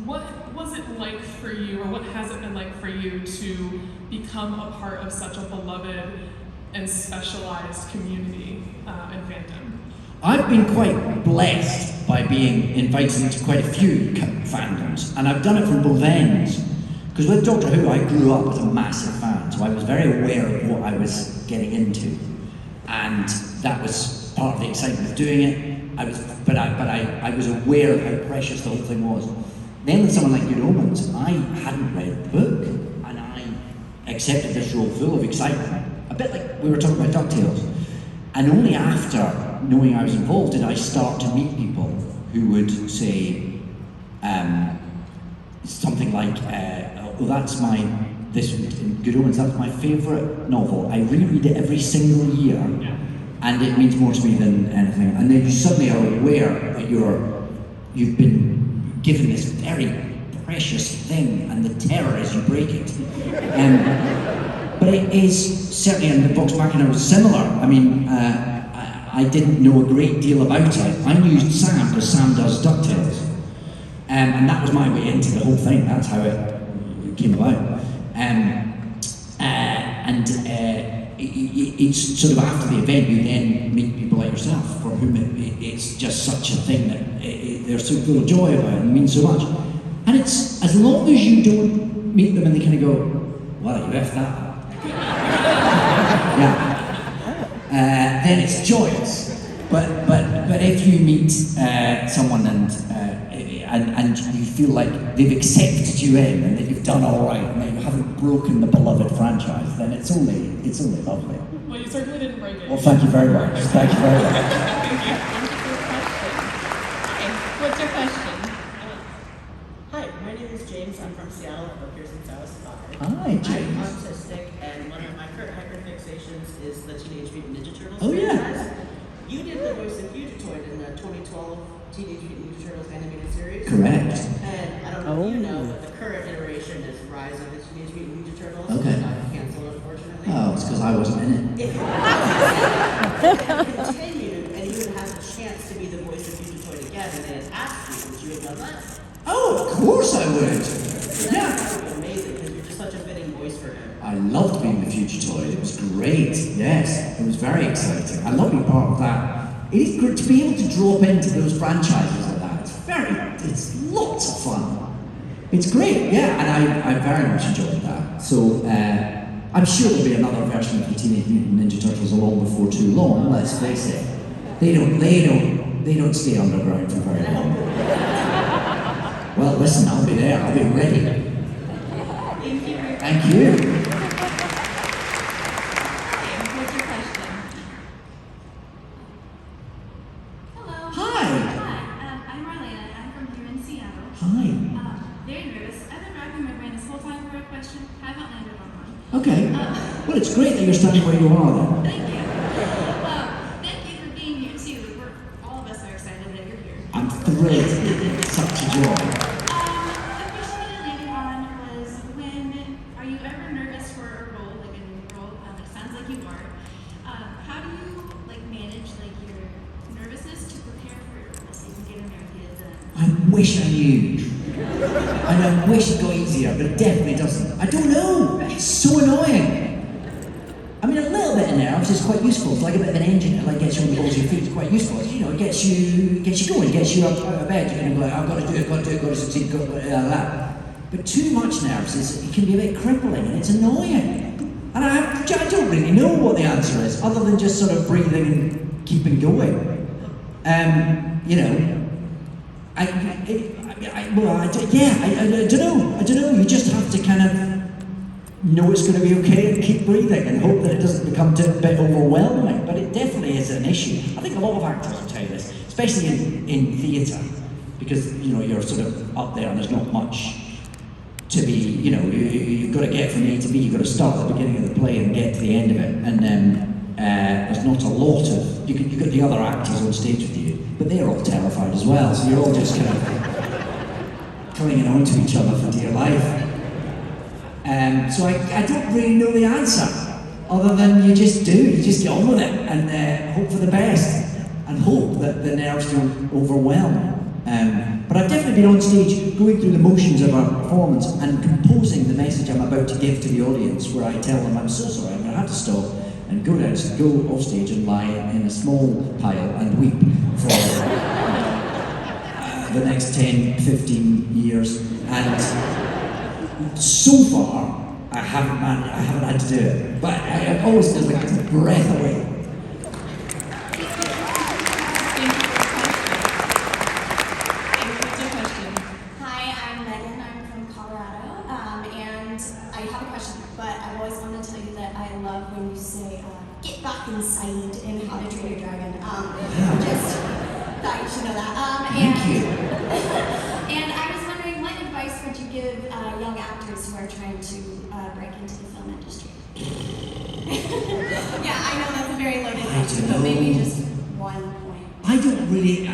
what was it like for you, or what has it been like for you to become a part of such a beloved and specialized community and fandom? I've been quite blessed by being invited into quite a few fandoms, and I've done it from both ends. Because with Doctor Who, I grew up as a massive fan, so I was very aware of what I was getting into, and that was part of the excitement of doing it. I was aware of how precious the whole thing was. Then with someone like Good Omens, I hadn't read the book, and I accepted this role full of excitement, a bit like we were talking about DuckTales. And only after knowing I was involved did I start to meet people who would say something like, that's Good Omens, that's my favourite novel. I reread it every single year, and it means more to me than anything. And then you suddenly are aware that you've been given this very precious thing, and the terror as you break it. But it is certainly, and the Vox Machina was similar. I mean, I didn't know a great deal about it. I knew Sam because Sam does DuckTales, and that was my way into the whole thing. That's how it came about. It's sort of after the event you then meet people like yourself for whom it's just such a thing that they're so full of joy about it and means so much. And it's as long as you don't meet them and they kind of go, well, you left that. Yeah. Then it's joyous. But if you meet someone and you feel like they've accepted you in and that you've done all right and that you haven't broken the beloved franchise, then it's only lovely. Well, you certainly didn't break it. Well, thank you very much. Thank you very much. Thank you for your question. Hi, what's your question? Hi, James. I'm from Seattle. I work here since I was 5. Hi, James. I'm autistic, and one of my current hyperfixations is the Teenage Mutant Ninja Turtles Oh, yeah. franchise. You did the voice of Fugitoid in the 2012 Teenage Mutant Ninja Turtles animated series. Correct. And I don't know if you know, but the current iteration is Rise of the Teenage Mutant Ninja Turtles. Okay. Which got canceled, unfortunately. Oh, it's because I wasn't in it. If you had continued and you had had the chance to be the voice of Fugitoid again, and they had asked you, would you have done that? Oh, of course I would. So Yeah. that would be amazing because you're just such a fitting voice for him. I loved being the Fugitoid. It was great. Yes, it was very exciting. I love being part of that. It is good to be able to drop into those franchises like that. It's lots of fun. It's great, yeah, and I very much enjoyed that. So I'm sure there'll be another version of the Teenage Mutant Ninja Turtles along before too long. Let's face it, they don't stay underground for very long. Well, listen, I'll be there. I'll be ready. Thank you. What's your question? Hello. Hi. I'm Marlena. I'm from here in Seattle. Hi. Very nervous. I've been racking my brain this whole time for a question. Haven't landed on one. Okay. Well, it's great that you're standing where you are then. Thank you. Well, thank you for being here too. All of us are excited that you're here. I'm thrilled. It's such a joy. The question that I landed on was are you ever nervous for a role, like a new role? It sounds like you are. How do you manage your nervousness to prepare for your role so you can get in there and get it done? I wish I knew. And I wish it got easier, but it definitely doesn't. I don't know. It's so annoying. I mean, a little bit of nerves is quite useful. It's like a bit of an engine. It like gets you on the balls of your feet. It's quite useful. It's, it gets you going, gets you up out of bed. You're going to go, I've got to do it, got to succeed, got to that. But too much nerves it can be a bit crippling and it's annoying. And I don't really know what the answer is, other than just sort of breathing and keeping going. I don't know. You just have to kind of know it's going to be okay and keep breathing and hope that it doesn't become a bit overwhelming. But it definitely is an issue. I think a lot of actors will tell you this, especially in theatre, because you're sort of up there and there's not much to be. You've got to get from A to B. You've got to start at the beginning of the play and get to the end of it, and there's not a lot of. You've got the other actors on stage with you, but they're all terrified as well. So you're all just kind of clinging on to each other for dear life. So I don't really know the answer, other than you just get on with it and hope for the best, and hope that the nerves don't overwhelm. But I've definitely been on stage going through the motions of a performance and composing the message I'm about to give to the audience, where I tell them I'm so sorry, I'm going to have to stop and go off stage and lie in a small pile and weep for the next 10, 15 years. And so far, I haven't had to do it, but I always feel like it's a breath away. Hi, I'm Megan. I'm from Colorado, and I have a question, but I've always wanted to tell you that I love when you say, get back inside in How to Train Your Dragon. Just thought you should know that. Thank you. And I was wondering, what advice would you give young actors who are trying to break into the film industry? Yeah, I know that's a very loaded question, but maybe just one point. I don't really,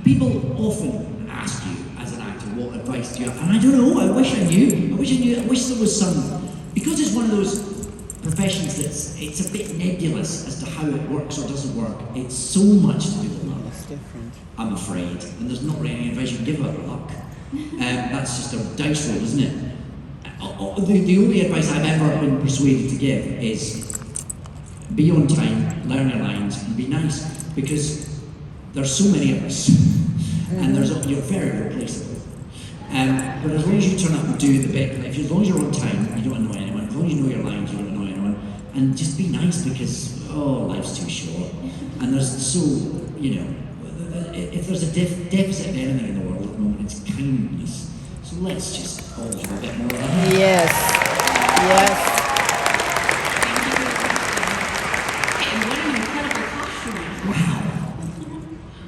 people often ask you as an actor, what advice do you have? And I don't know, I wish I knew. I wish there was some, because it's one of those professions it's a bit nebulous as to how it works or doesn't work. It's so much to do with luck. It's different. I'm afraid. And there's not really any advice you can give about luck. That's just a dice roll, isn't it? The only advice I've ever been persuaded to give is be on time, learn your lines, and be nice, because there's so many of us, and you're very replaceable. But as long as you turn up and do the bit, as long as you're on time, you don't annoy anyone. As long as you know your lines, you don't annoy anyone. And just be nice, because life's too short. And there's if there's a deficit in anything in the world at the moment, it's kindness. So let's just all have a bit more of that. Yes. Yes.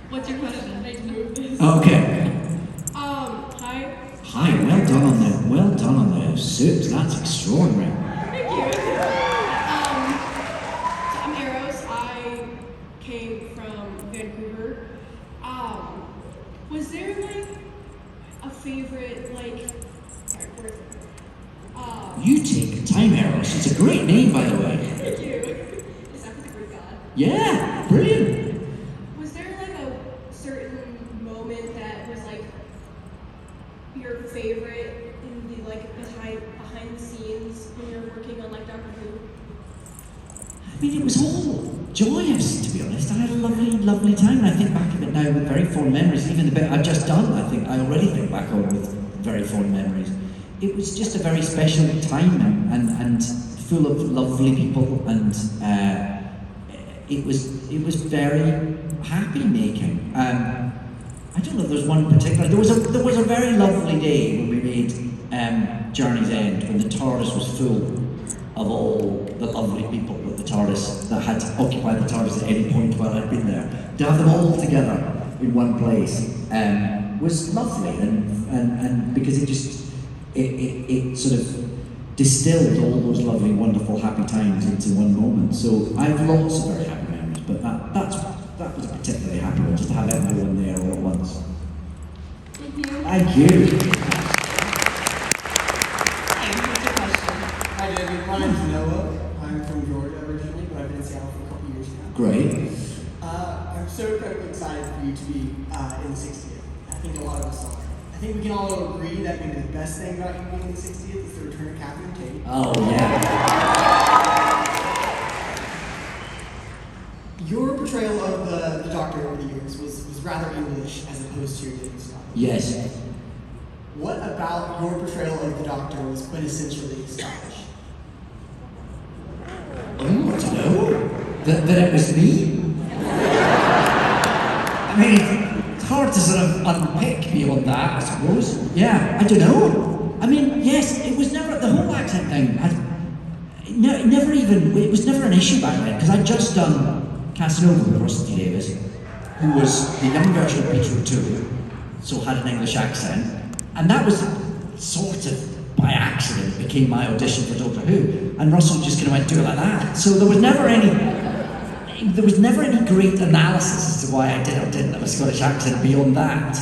What's your question? Okay. Hi, suit. That's extraordinary. Thank you. So I'm Eros. I came from Vancouver. Was there like a favorite sorry, where's it? You take time, Eros. It's a great name, by the way. Thank you. Is that for the Greek god? Yeah, brilliant. Was there like a certain moment that was like your favorite in the behind the scenes when you're working on like Doctor Who? I mean, it was all joyous, to be honest. I had a lovely, lovely time. And I think back of it now with very fond memories. Even the bit I've just done, I think I already think back on with very fond memories. It was just a very special time and full of lovely people, and it was very happy making. I don't know if there's one particular. There was a very lovely day when we made Journey's End, when the TARDIS was full of all the lovely people that had occupied the TARDIS at any point while I'd been there. To have them all together in one place was lovely, and because it sort of distilled all those lovely, wonderful, happy times into one moment. So I have lots of very happy memories, but that was a particularly happy one, just to have everyone there all at once. Thank you. Thank you. Hi David, my name's Noah. I'm from Georgia originally, but I've been in Seattle for a couple years now. Great. I'm so incredibly excited for you to be in the 60th. I think a lot of us are. I think we can all agree that maybe the best thing about you being in the 60th is the return of Catherine Tate. Oh, yeah. Your portrayal of the Doctor over the years was rather English as opposed to Scottish. Yes. What about your portrayal of the Doctor was quintessentially Scottish? Oh, I don't know. That it was me? I mean, it's hard to sort of unpick beyond that, I suppose. Yeah, I don't know. I mean, yes, it was never, the whole accent thing, it was never an issue back then, because I'd just done Casanova with Russell T Davies, who was the young version of Peter O'Toole, so had an English accent, and that was sort of by accident became my audition for Doctor Who, and Russell just kind of went, do it like that. So there was never any great analysis as to why I did or didn't have a Scottish accent beyond that.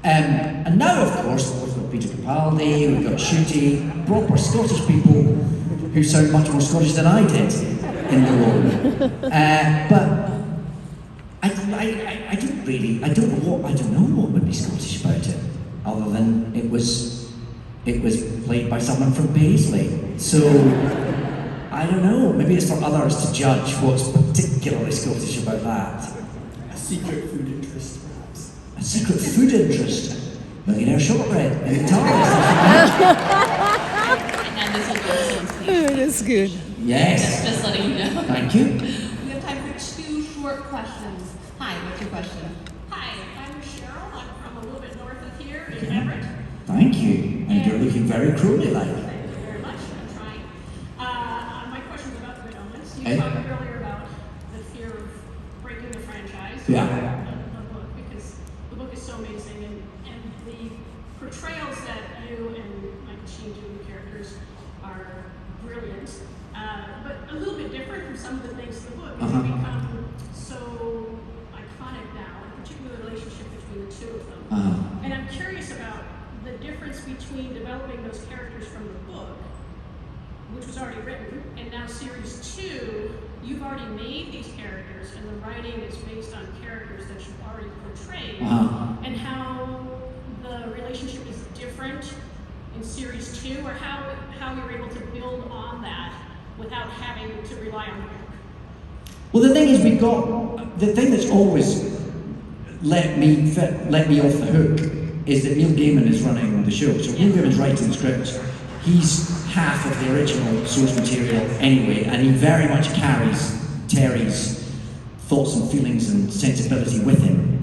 And now, of course, we've got Peter Capaldi, we've got Shooty, proper Scottish people who sound much more Scottish than I did in the role. But I don't know what would be Scottish about it, other than it was played by someone from Paisley. So I don't know, maybe it's for others to judge what's particularly Scottish about that. A secret food interest, perhaps. A secret food interest? Millionaire shortbread in the TARDIS. And this will go to someone's page. Oh, that's good. Yes. Just letting you know. Thank you. We have time for 2 short questions. Hi, what's your question? Hi, I'm Cheryl. I'm from a little bit north of here in Everett. Thank you. And you're looking very Crowley-like. Thank you very much. I'm trying. My question is about the Omens. You Hey. talked earlier about the fear of breaking the franchise. Yeah. The book, because the book is so amazing, and the portrayals that you and Mike Sheen do, the characters, are brilliant, but a little bit different from some of the things in the book. Uh-huh. They become so iconic now, in particular the relationship between the two of them. Uh-huh. And I'm curious about the difference between developing those characters from the book, which was already written, and now series 2, you've already made these characters, and the writing is based on characters that you've already portrayed, and how the relationship is different in series 2, or how you're able to build on that without having to rely on the book. Well, the thing is, the thing that's always let me off the hook is that Neil Gaiman is running the show. So Neil Gaiman's writing the scripts. He's half of the original source material anyway, and he very much carries Terry's thoughts and feelings and sensibility with him.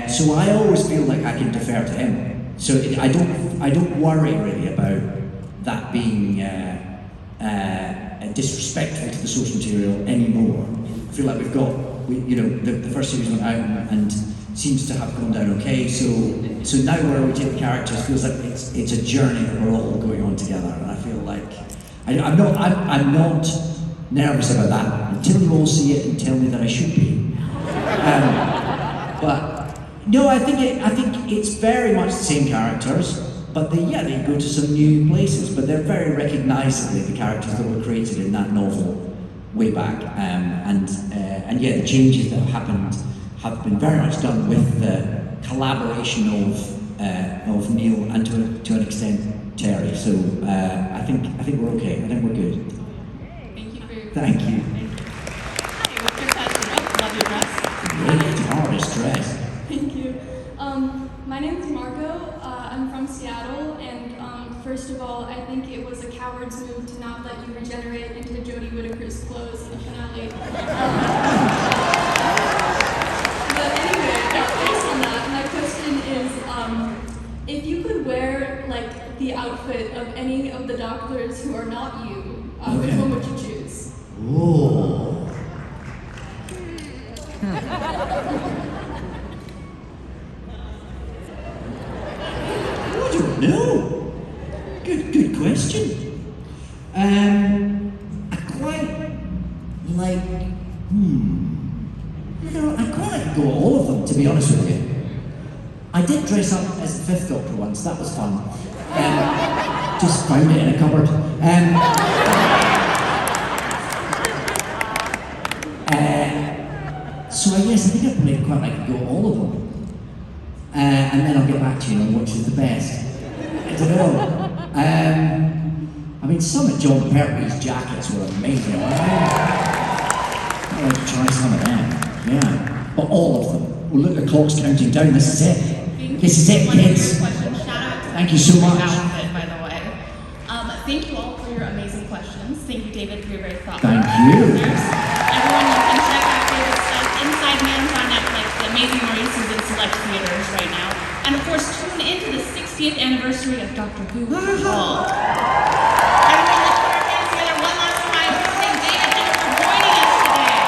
So I always feel like I can defer to him. So I don't worry really about that being disrespectful to the source material anymore. I feel like the first series went out and seems to have gone down okay. So now where we take the characters feels like it's a journey that we're all going on together, and I feel like I'm not nervous about that until you all see it and tell me that I should be. But no, I think it's very much the same characters, but they go to some new places, but they're very recognisably the characters that were created in that novel way back, and the changes that have happened have been very much done with the collaboration of Neil and to an extent Terry. So I think we're okay. I think we're good. Thank you for your Thank you. Hi, what's your question? Oh, love your dress. Great artist dress. Thank you. My name is Marco. I'm from Seattle, and first of all, I think it was a coward's move to not let you regenerate into Jodie Whittaker's clothes in the finale. But anyway, based on that, my question is, if you could wear like the outfit of any of the doctors who are not you, which one would you choose? Ooh. I don't know. Good question. I quite like. I quite like to go all of them, to be honest with you. I did dress up as the Fifth Doctor once. That was fun. Just found it in a cupboard. So I think I'd probably quite like to go all of them. And then I'll get back to you on which is the best. I don't know. I mean, some of John Pertwee's jackets were amazing. I'd like to try some of them. Yeah. But all of them. Well, look, the clock's counting down. This is it. This is it, kids. Thank you so much. Outfit, by the way. Thank you all for your amazing questions. Thank you, David, for your very thoughtful Thank you. answers. Everyone, you can check out David's stuff Inside Man's on Netflix. The Amazing Maurice is in select theaters right now. And of course, tune into the 60th anniversary of Doctor Who Fall. Everyone, let's put our hands together one last time to thank David Tennant for joining us today.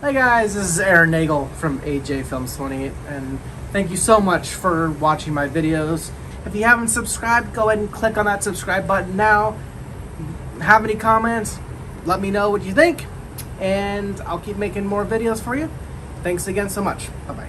Hey guys, this is Aaron Nagel from AJ Films 28, and thank you so much for watching my videos. If you haven't subscribed, go ahead and click on that subscribe button now. Have any comments? Let me know what you think, and I'll keep making more videos for you. Thanks again so much. Bye-bye.